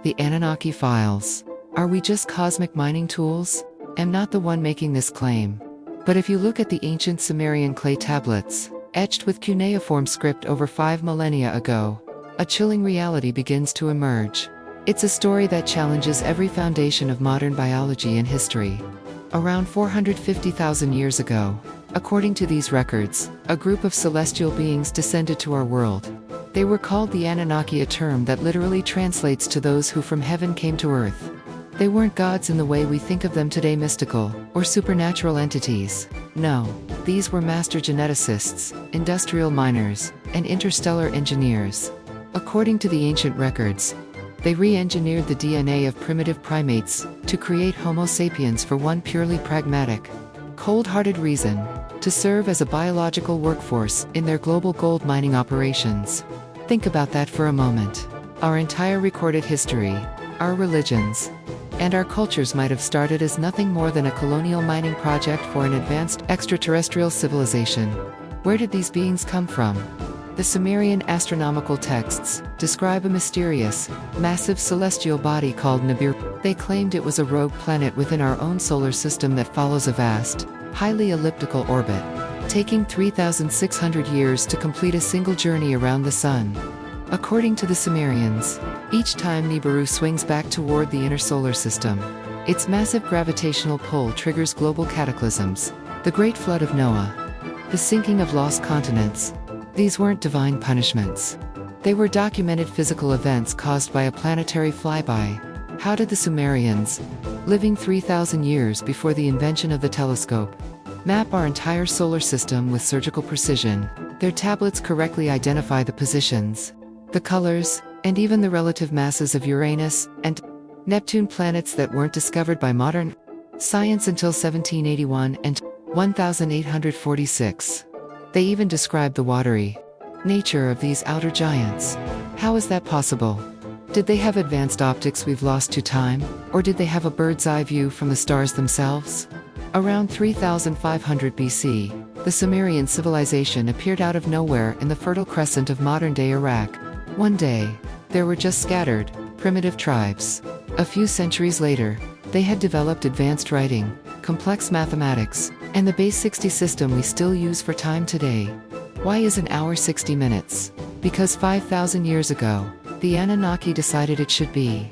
The Anunnaki Files. Are we just cosmic mining tools? I'm not the one making this claim. But if you look at the ancient Sumerian clay tablets, etched with cuneiform script over 5 millennia ago, a chilling reality begins to emerge. It's a story that challenges every foundation of modern biology and history. Around 450,000 years ago, according to these records, a group of celestial beings descended to our world. They were called the Anunnaki, a term that literally translates to those who from heaven came to earth. They weren't gods in the way we think of them today, mystical or supernatural entities. No, these were master geneticists, industrial miners, and interstellar engineers. According to the ancient records, they re-engineered the DNA of primitive primates to create Homo sapiens for one purely pragmatic, cold-hearted reason: to serve as a biological workforce in their global gold mining operations. Think about that for a moment. Our entire recorded history, our religions, and our cultures might have started as nothing more than a colonial mining project for an advanced extraterrestrial civilization. Where did these beings come from? The Sumerian astronomical texts describe a mysterious, massive celestial body called Nibiru. They claimed it was a rogue planet within our own solar system that follows a vast, highly elliptical orbit, taking 3,600 years to complete a single journey around the Sun. According to the Sumerians, each time Nibiru swings back toward the inner solar system, its massive gravitational pull triggers global cataclysms: the Great Flood of Noah, the sinking of lost continents. These weren't divine punishments. They were documented physical events caused by a planetary flyby. How did the Sumerians, living 3,000 years before the invention of the telescope, map our entire solar system with surgical precision? Their tablets correctly identify the positions, the colors, and even the relative masses of Uranus and Neptune planets that weren't discovered by modern science until 1781 and 1846. They even describe the watery nature of these outer giants. How is that possible? Did they have advanced optics we've lost to time, or did they have a bird's eye view from the stars themselves? Around 3500 BC, the Sumerian civilization appeared out of nowhere in the Fertile Crescent of modern-day Iraq. One day, there were just scattered, primitive tribes. A few centuries later, they had developed advanced writing, complex mathematics, and the base 60 system we still use for time today. Why is an hour 60 minutes? Because 5,000 years ago, the Anunnaki decided it should be.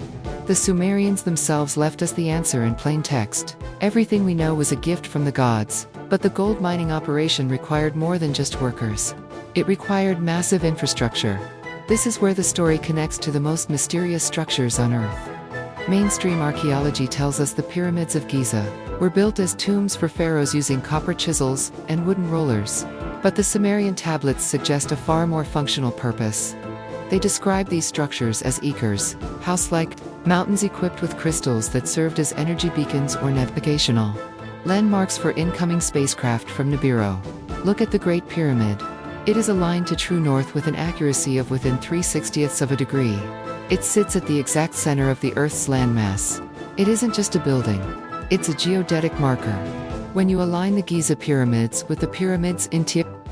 The Sumerians themselves left us the answer in plain text. Everything we know was a gift from the gods, but the gold mining operation required more than just workers. It required massive infrastructure. This is where the story connects to the most mysterious structures on Earth. Mainstream archaeology tells us the pyramids of Giza were built as tombs for pharaohs using copper chisels and wooden rollers. But the Sumerian tablets suggest a far more functional purpose. They describe these structures as ekers, house-like mountains equipped with crystals that served as energy beacons or navigational landmarks for incoming spacecraft from Nibiru. Look at the Great Pyramid. It is aligned to true north with an accuracy of within 3/60ths of a degree. It sits at the exact center of the Earth's landmass. It isn't just a building. It's a geodetic marker. When you align the Giza pyramids with the pyramids in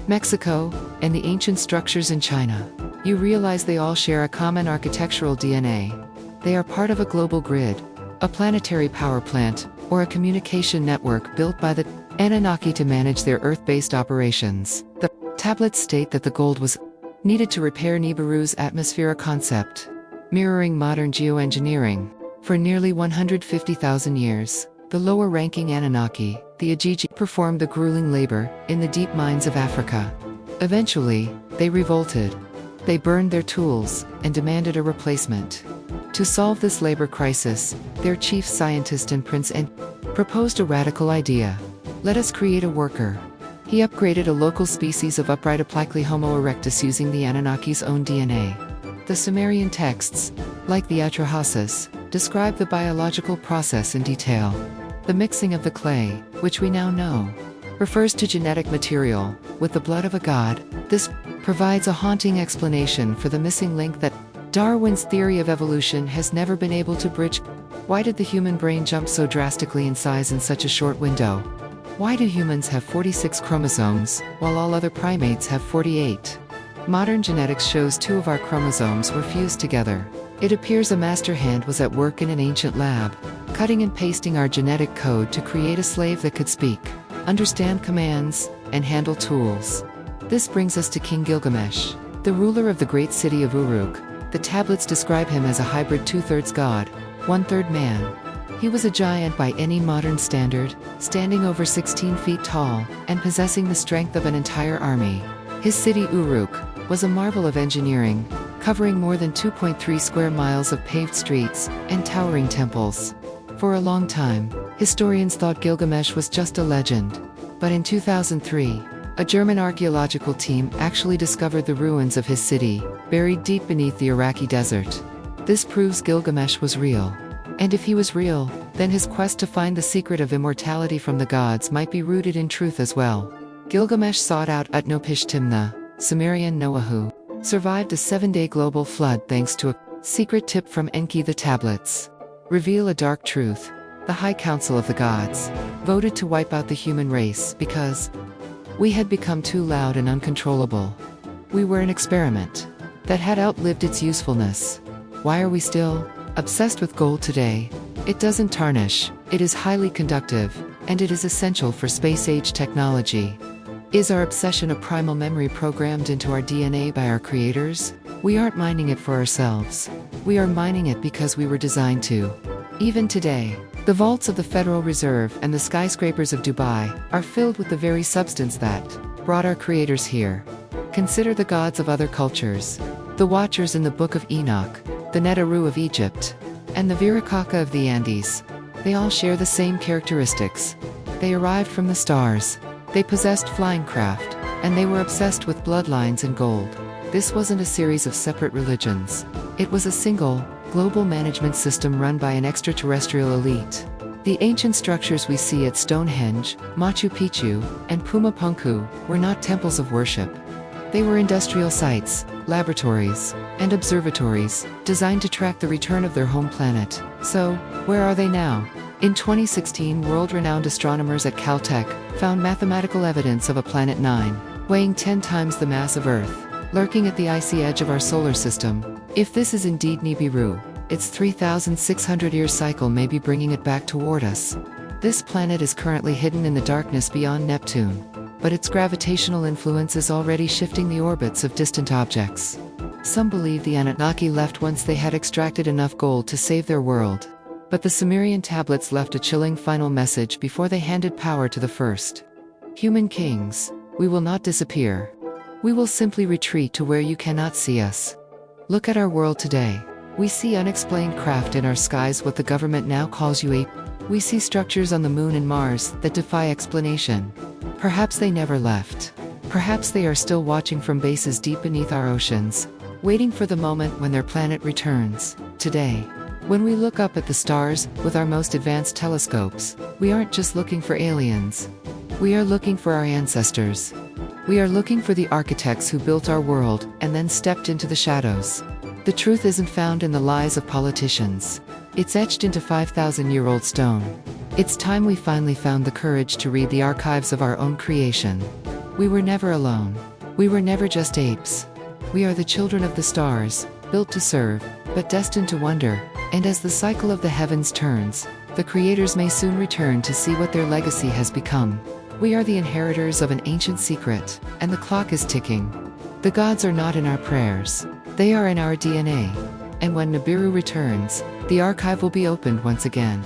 Mexico, and the ancient structures in China, you realize they all share a common architectural DNA. They are part of a global grid, a planetary power plant, or a communication network built by the Anunnaki to manage their Earth-based operations. The tablets state that the gold was needed to repair Nibiru's atmosphere concept, mirroring modern geoengineering. For nearly 150,000 years, the lower-ranking Anunnaki, the Ajiji, performed the grueling labor in the deep mines of Africa. Eventually, they revolted. They burned their tools and demanded a replacement. To solve this labor crisis, their chief scientist and Prince N proposed a radical idea. Let us create a worker. He upgraded a local species of upright Aplycli Homo erectus using the Anunnaki's own DNA. The Sumerian texts, like the Atrahasis, describe the biological process in detail. The mixing of the clay, which we now know, refers to genetic material with the blood of a god. This provides a haunting explanation for the missing link that Darwin's theory of evolution has never been able to bridge. Why did the human brain jump so drastically in size in such a short window? Why do humans have 46 chromosomes, while all other primates have 48? Modern genetics shows 2 of our chromosomes were fused together. It appears a master hand was at work in an ancient lab, cutting and pasting our genetic code to create a slave that could speak, understand commands, and handle tools. This brings us to King Gilgamesh, the ruler of the great city of Uruk. The tablets describe him as a hybrid 2/3 god, 1/3 man. He was a giant by any modern standard, standing over 16 feet tall, and possessing the strength of an entire army. His city Uruk was a marvel of engineering, covering more than 2.3 square miles of paved streets and towering temples. For a long time, historians thought Gilgamesh was just a legend. But in 2003, a German archaeological team actually discovered the ruins of his city, buried deep beneath the Iraqi desert. This proves Gilgamesh was real. And if he was real, then his quest to find the secret of immortality from the gods might be rooted in truth as well. Gilgamesh sought out Utnapishtimna, Sumerian Noahu, survived a 7-day global flood thanks to a secret tip from Enki. The tablets reveal a dark truth. The High Council of the Gods voted to wipe out the human race because we had become too loud and uncontrollable. We were an experiment that had outlived its usefulness. Why are we still obsessed with gold today? It doesn't tarnish, it is highly conductive, and it is essential for space-age technology. Is our obsession a primal memory programmed into our DNA by our creators? We aren't mining it for ourselves. We are mining it because we were designed to. Even today, the vaults of the Federal Reserve and the skyscrapers of Dubai are filled with the very substance that brought our creators here. Consider the gods of other cultures, the Watchers in the Book of Enoch, the Netaru of Egypt, and the Virukaka of the Andes. They all share the same characteristics. They arrived from the stars. They possessed flying craft, and they were obsessed with bloodlines and gold. This wasn't a series of separate religions. It was a single, global management system run by an extraterrestrial elite. The ancient structures we see at Stonehenge, Machu Picchu, and Pumapunku were not temples of worship. They were industrial sites, laboratories, and observatories, designed to track the return of their home planet. So, where are they now? In 2016, world-renowned astronomers at Caltech found mathematical evidence of a planet 9, weighing 10 times the mass of Earth, lurking at the icy edge of our solar system. If this is indeed Nibiru, its 3,600-year cycle may be bringing it back toward us. This planet is currently hidden in the darkness beyond Neptune, but its gravitational influence is already shifting the orbits of distant objects. Some believe the Annunaki left once they had extracted enough gold to save their world. But the Sumerian tablets left a chilling final message before they handed power to the first human kings. We will not disappear. We will simply retreat to where you cannot see us. Look at our world today. We see unexplained craft in our skies, what the government now calls UAP. We see structures on the moon and Mars that defy explanation. Perhaps they never left. Perhaps they are still watching from bases deep beneath our oceans, waiting for the moment when their planet returns. Today, when we look up at the stars with our most advanced telescopes, we aren't just looking for aliens. We are looking for our ancestors. We are looking for the architects who built our world and then stepped into the shadows. The truth isn't found in the lies of politicians. It's etched into 5,000-year-old stone. It's time we finally found the courage to read the archives of our own creation. We were never alone. We were never just apes. We are the children of the stars, built to serve, but destined to wonder. And as the cycle of the heavens turns, the creators may soon return to see what their legacy has become. We are the inheritors of an ancient secret, and the clock is ticking. The gods are not in our prayers. They are in our DNA. And when Nibiru returns, the archive will be opened once again.